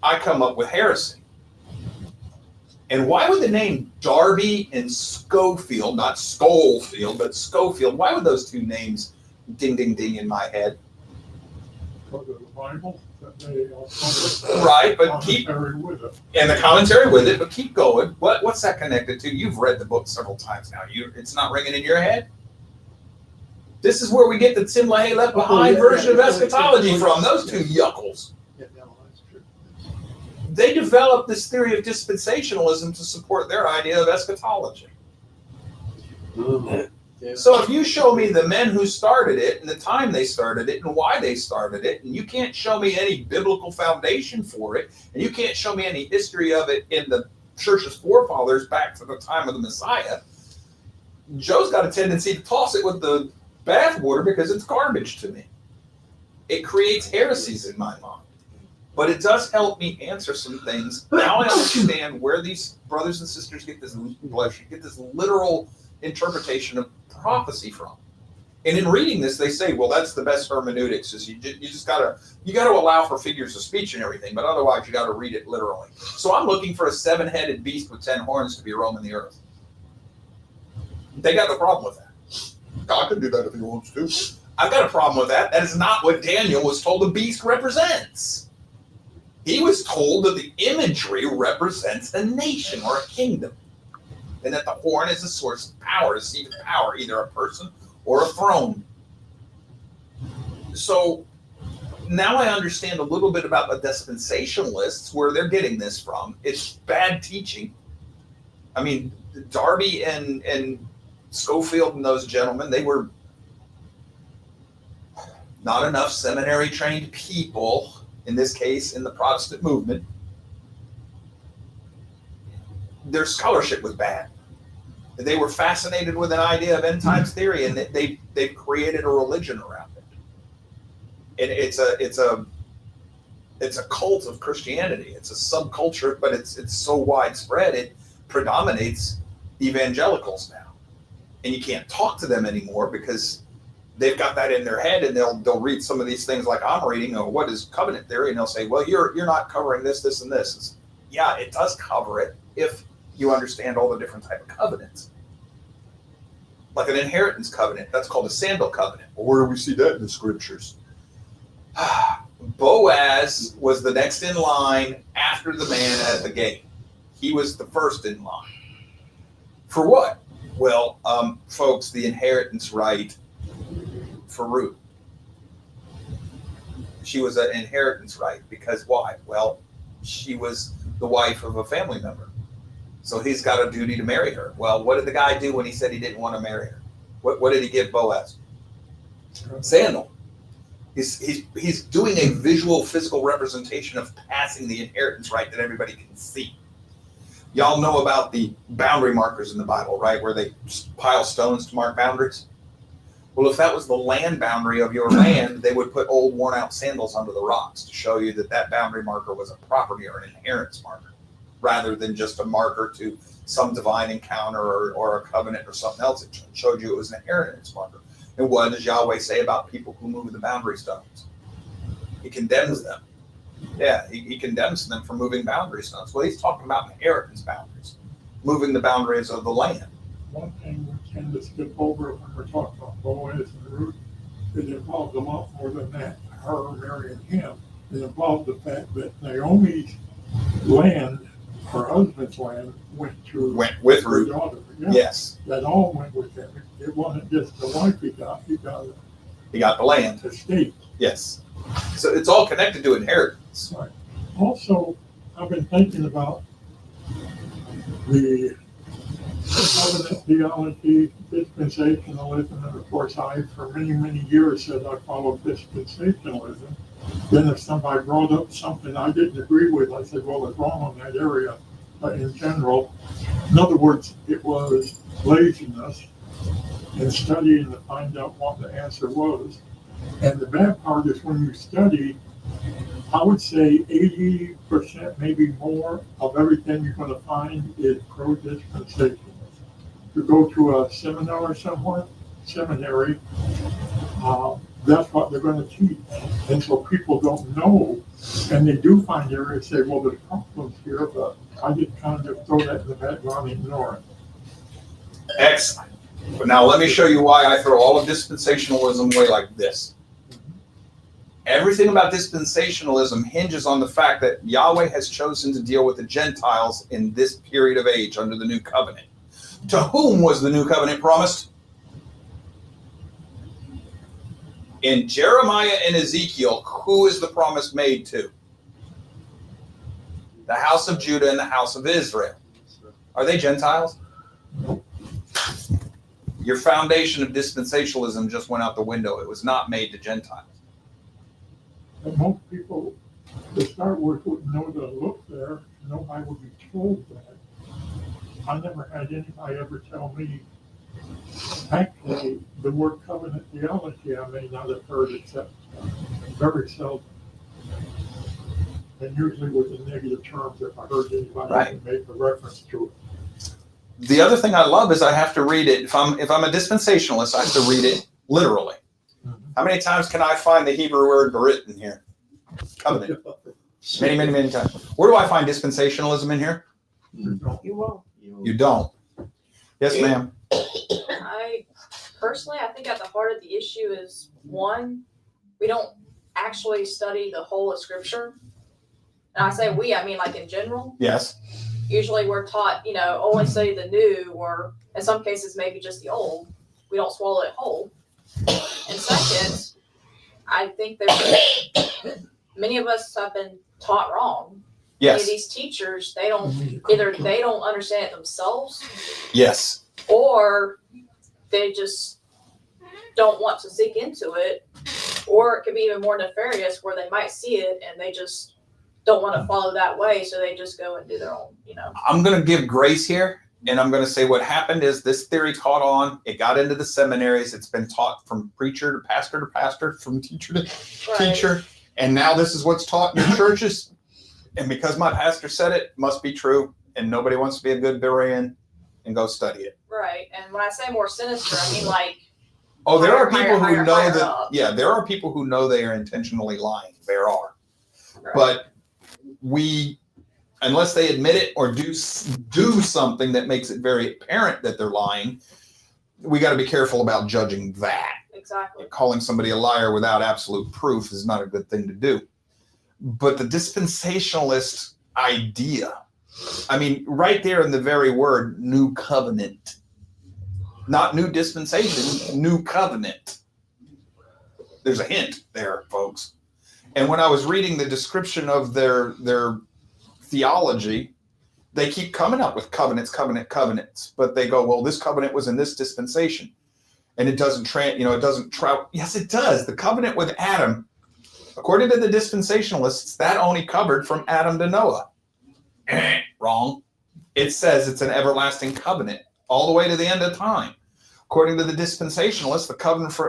I come up with heresy. And why would the name Darby and Schofield, not Schofield, but Schofield, why would those two names ding, ding, ding in my head? Because of the Bible, that they Right, but keep, with it. and the commentary with it, but keep going. What's that connected to? You've read the book several times now. It's not ringing in your head? This is where we get the Tim LaHaye Left Behind version of eschatology from, those two yuckles. Yeah, no, that's true. They developed this theory of dispensationalism to support their idea of eschatology. Yeah. So if you show me the men who started it and the time they started it and why they started it, and you can't show me any biblical foundation for it, and you can't show me any history of it in the church's forefathers back to the time of the Messiah, Joe's got a tendency to toss it with the bathwater because it's garbage to me. It creates heresies in my mind. But it does help me answer some things. Now I understand where these brothers and sisters get this literal interpretation of prophecy from. And in reading this, they say, well, that's the best hermeneutics, is you just gotta allow for figures of speech and everything, but otherwise you gotta read it literally. So I'm looking for a 7-headed beast with 10 horns to be roaming the earth. They got no problem with that. God can do that if he wants to. I've got a problem with that. That is not what Daniel was told the beast represents. He was told that the imagery represents a nation or a kingdom. and that the horn is a source of power, a seat of power, either a person or a throne. So now I understand a little bit about the dispensationalists, where they're getting this from. It's bad teaching. I mean, Darby and Schofield and those gentlemen, they were not enough seminary trained people, in this case, in the Protestant movement. Their scholarship was bad. They were fascinated with an idea of end times theory, and they've created a religion around it. And it's a cult of Christianity. It's a subculture, but it's so widespread it predominates evangelicals now. And you can't talk to them anymore because they've got that in their head, and they'll read some of these things like I'm reading, or what is covenant theory, and they'll say, well, you're not covering this, and this. It's, yeah, it does cover it if you understand all the different type of covenants. Like an inheritance covenant, that's called a sandal covenant. Well, where do we see that in the scriptures? Boaz was the next in line after the man at the gate. He was the first in line. For what? Well, folks, the inheritance right for Ruth. She was an inheritance right because why? Well, she was the wife of a family member. So he's got a duty to marry her. Well, what did the guy do when he said he didn't want to marry her? What did he give Boaz? Sandal. He's doing a visual, physical representation of passing the inheritance right that everybody can see. Y'all know about the boundary markers in the Bible, right? Where they pile stones to mark boundaries. Well, if that was the land boundary of your land, they would put old, worn-out sandals under the rocks to show you that that boundary marker was a property or an inheritance marker, rather than just a marker to some divine encounter or a covenant or something else. It showed you it was an inheritance marker. And what does Yahweh say about people who move the boundary stones? He condemns them. Yeah, he condemns them for moving boundary stones. Well, he's talking about inheritance boundaries, moving the boundaries of the land. One thing we tend to skip over when we're talking about Boaz and Ruth, it involved a lot more than that. Her marrying him. It involved the fact that Naomi's land, her husband's land, went with her Ruth. daughter. Yeah, Yes, that all went with him. It wasn't just the wife he got he got the land. the estate. Yes. So it's all connected to inheritance. Right. Also, I've been thinking about the covenant theology, dispensationalism, and of course I, for many, many years, said I followed dispensationalism. Then if somebody brought up something I didn't agree with, I said, well, it's wrong on that area in general. In other words, it was laziness in studying to find out what the answer was. And the bad part is when you study, I would say 80%, maybe more, of everything you're going to find is pro-dispensationalism. You go to a seminar somewhere, seminary, that's what they're going to teach. And so people don't know, and they do find areas say, well, there's problems here, but I just kind of throw that in the background and ignore it. Excellent. But now let me show you why I throw all of dispensationalism away like this. Everything about dispensationalism hinges on the fact that Yahweh has chosen to deal with the Gentiles in this period of age under the new covenant. To whom was the new covenant promised? In Jeremiah and Ezekiel, who is the promise made to? The house of Judah and the house of Israel. Are they Gentiles? Your foundation of dispensationalism just went out the window. It was not made to Gentiles. And most people to start with wouldn't know to look there. Nobody would be told that. I never had anybody ever tell me. Actually, the word covenant theology I may not have heard except very seldom. And usually with the negative terms if I heard anybody make a reference to it. The other thing I love is I have to read it. If I'm a dispensationalist, I have to read it literally. How many times can I find the Hebrew word berit in here? Covenant. Many, many, many times. Where do I find dispensationalism in here? You won't. You don't. Yes, ma'am. I think at the heart of the issue is, one, we don't actually study the whole of Scripture. And I say we, I mean like in general. Yes. usually we're taught, only study the new, or in some cases maybe just the old. We don't swallow it whole. And second, I think there's many of us have been taught wrong. Many of Yes. these teachers, they don't understand it themselves, Yes. or they just don't want to dig into it, or it could be even more nefarious where they might see it and they just don't want to follow that way, so they just go and do their own, I'm going to give grace here, and I'm going to say what happened is this theory caught on. It got into the seminaries. It's been taught from preacher to pastor, from teacher to teacher, and now this is what's taught in your churches. And because my pastor said it, must be true, and nobody wants to be a good Berean and go study it. Right. And when I say more sinister, I mean like, Oh, there are Higher, people who higher, know higher that. up. Yeah, there are people who know they are intentionally lying. There are, right. but we, unless they admit it or do something that makes it very apparent that they're lying, we got to be careful about judging that. Exactly. Calling somebody a liar without absolute proof is not a good thing to do. But the dispensationalist idea, I mean, right there in the very word, new covenant. Not new dispensation, new covenant. There's a hint there, folks. And when I was reading the description of their theology, they keep coming up with covenants. But they go, well, this covenant was in this dispensation. And it doesn't travel. Yes, it does. The covenant with Adam, according to the dispensationalists, that only covered from Adam to Noah. Wrong. It says it's an everlasting covenant all the way to the end of time. According to the dispensationalists, the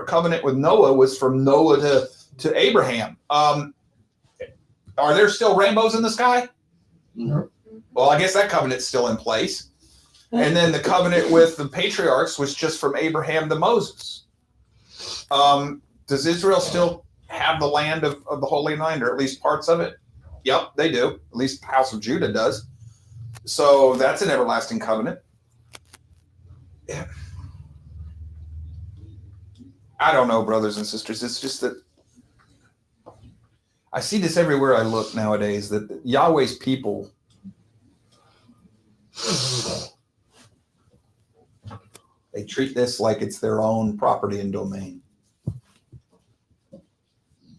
covenant with Noah was from Noah to Abraham. Are there still rainbows in the sky? No. Well, I guess that covenant's still in place. And then the covenant with the patriarchs was just from Abraham to Moses. Does Israel still have the land of the Holy Land, or at least parts of it? Yep, they do. At least the house of Judah does. So that's an everlasting covenant. Yeah. I don't know, brothers and sisters. It's just that I see this everywhere I look nowadays, that Yahweh's people, they treat this like it's their own property and domain.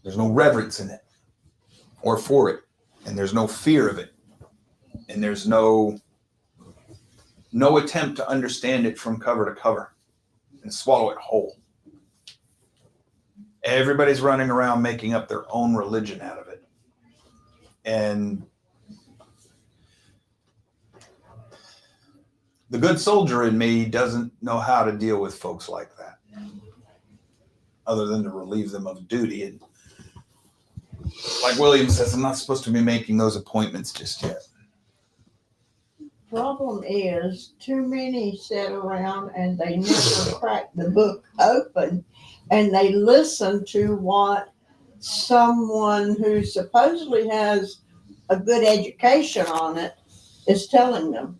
There's no reverence in it or for it, and there's no fear of it, and there's no attempt to understand it from cover to cover and swallow it whole. Everybody's running around making up their own religion out of it. And the good soldier in me doesn't know how to deal with folks like that, other than to relieve them of duty. And like William says, I'm not supposed to be making those appointments just yet. Problem is, too many sit around and they never crack the book open, and they listen to what someone who supposedly has a good education on it is telling them.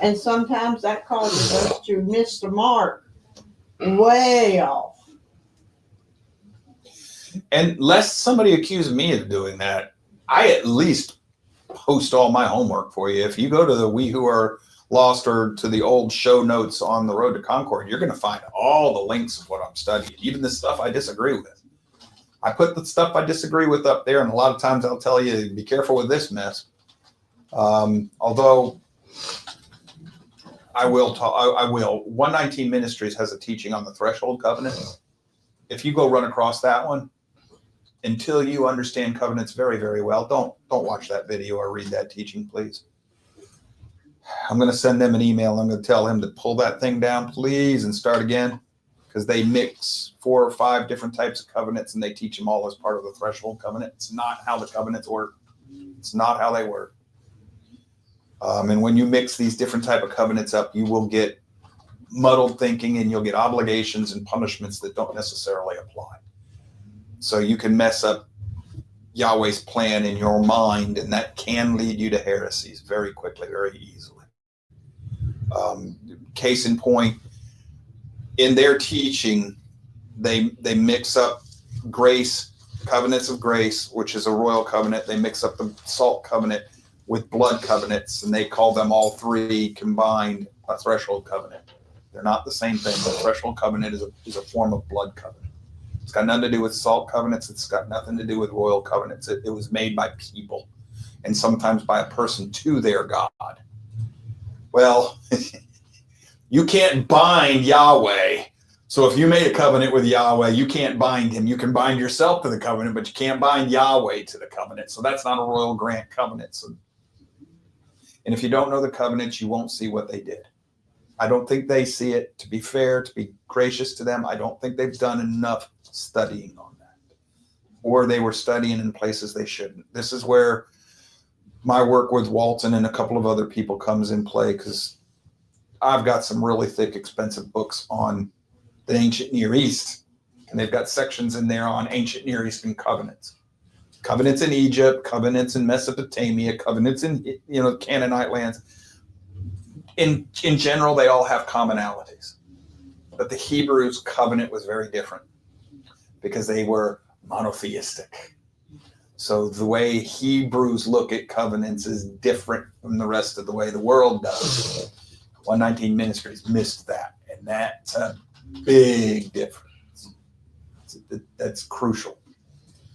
And sometimes that causes us to miss the mark way off. And lest somebody accuse me of doing that, I at least post all my homework for you. If you go to the We Who Are Lost or to the old show notes on the Road to Concord, you're going to find all the links of what I'm studying, even the stuff I disagree with. I put the stuff I disagree with up there, and a lot of times I'll tell you, be careful with this mess. Although I will. 119 Ministries has a teaching on the threshold covenant. If you go run across that one, until you understand covenants very, very well, don't watch that video or read that teaching, please. I'm going to send them an email. I'm going to tell him to pull that thing down, please, and start again, because they mix 4 or 5 different types of covenants, and they teach them all as part of the threshold covenant. It's not how the covenants work. It's not how they work. And when you mix these different type of covenants up, you will get muddled thinking, and you'll get obligations and punishments that don't necessarily apply. So you can mess up Yahweh's plan in your mind, and that can lead you to heresies very quickly, very easily. Case in point, in their teaching, they mix up grace, covenants of grace, which is a royal covenant. They mix up the salt covenant with blood covenants, and they call them all three combined a threshold covenant. They're not the same thing. The threshold covenant is a form of blood covenant. It's got nothing to do with salt covenants. It's got nothing to do with royal covenants. It was made by people, and sometimes by a person to their God. Well, you can't bind Yahweh. So if you made a covenant with Yahweh, you can't bind him. You can bind yourself to the covenant, but you can't bind Yahweh to the covenant. So that's not a royal grant covenant. So, and if you don't know the covenants, you won't see what they did. I don't think they see it. To be fair, to be gracious to them, I don't think they've done enough studying on that. Or they were studying in places they shouldn't. This is where my work with Walton and a couple of other people comes in play, because I've got some really thick, expensive books on the ancient Near East, and they've got sections in there on ancient Near Eastern covenants. Covenants in Egypt, covenants in Mesopotamia, covenants in Canaanite lands. In general, they all have commonalities. But the Hebrews' covenant was very different because they were monotheistic. So the way Hebrews look at covenants is different from the rest of the way the world does. 119 Ministries missed that, and that's a big difference. That's crucial.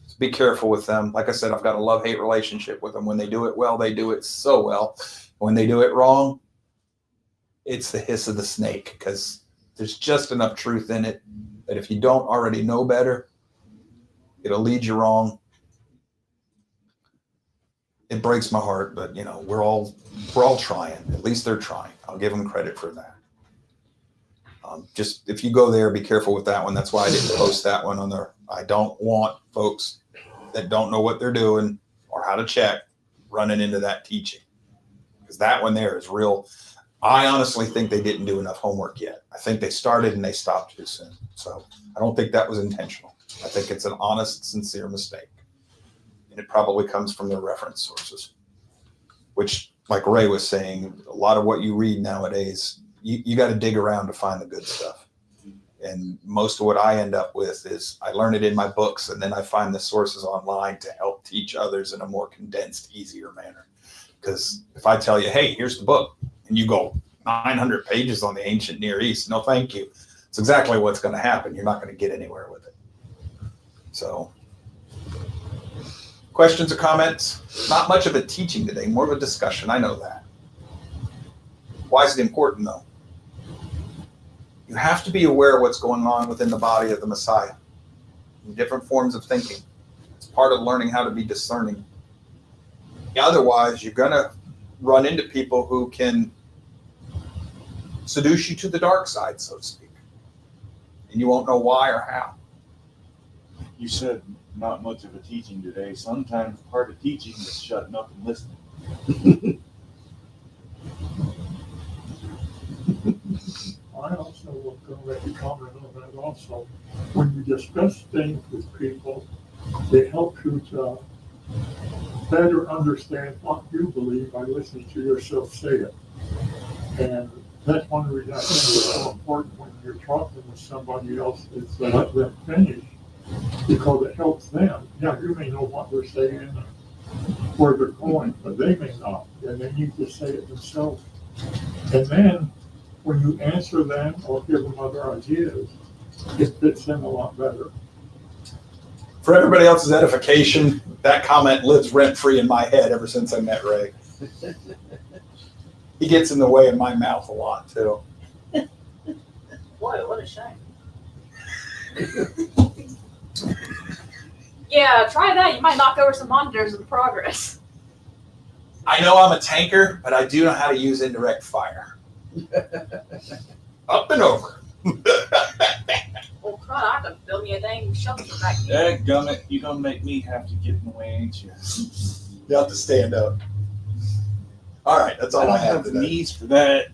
So be careful with them. Like I said, I've got a love-hate relationship with them. When they do it well, they do it so well. When they do it wrong, it's the hiss of the snake, because there's just enough truth in it that if you don't already know better, it'll lead you wrong. It breaks my heart, but we're all trying. At least they're trying. I'll give them credit for that. Just if you go there, be careful with that one. That's why I didn't post that one on there. I don't want folks that don't know what they're doing or how to check running into that teaching, because that one there is real. I honestly think they didn't do enough homework yet. I think they started and they stopped too soon. So I don't think that was intentional. I think it's an honest, sincere mistake. And it probably comes from their reference sources, which, like Ray was saying, a lot of what you read nowadays, you got to dig around to find the good stuff. And most of what I end up with is I learn it in my books, and then I find the sources online to help teach others in a more condensed, easier manner. Because if I tell you, hey, here's the book, and you go 900 pages on the ancient Near East, no thank you. It's exactly what's going to happen. You're not going to get anywhere with it. So questions or comments? Not much of a teaching today, more of a discussion. I know that. Why is it important, though? You have to be aware of what's going on within the body of the Messiah, different forms of thinking. It's part of learning how to be discerning. Otherwise, you're going to run into people who can seduce you to the dark side, so to speak. And you won't know why or how. You said not much of a teaching today. Sometimes part of teaching is shutting up and listening. I also will go make a comment on that also. When you discuss things with people, it helps you to better understand what you believe by listening to yourself say it. And that's one reason I think it's so important when you're talking with somebody else is to let them finish, because it helps them. Yeah, you may know what they're saying and where they're going, but they may not. And they need to say it themselves. And then when you answer them or give them other ideas, it fits them a lot better. For everybody else's edification, that comment lives rent-free in my head ever since I met Ray. He gets in the way of my mouth a lot, too. Boy, what a shame. Yeah, try that. You might knock over some monitors in progress. I know I'm a tanker, but I do know how to use indirect fire. Up and over. Well, crud, I have to build me a dang shelter back here. Dadgummit, you gonna make me have to get in the way, ain't you? You have to stand up. All right, that's all I don't have have the today. knees for that.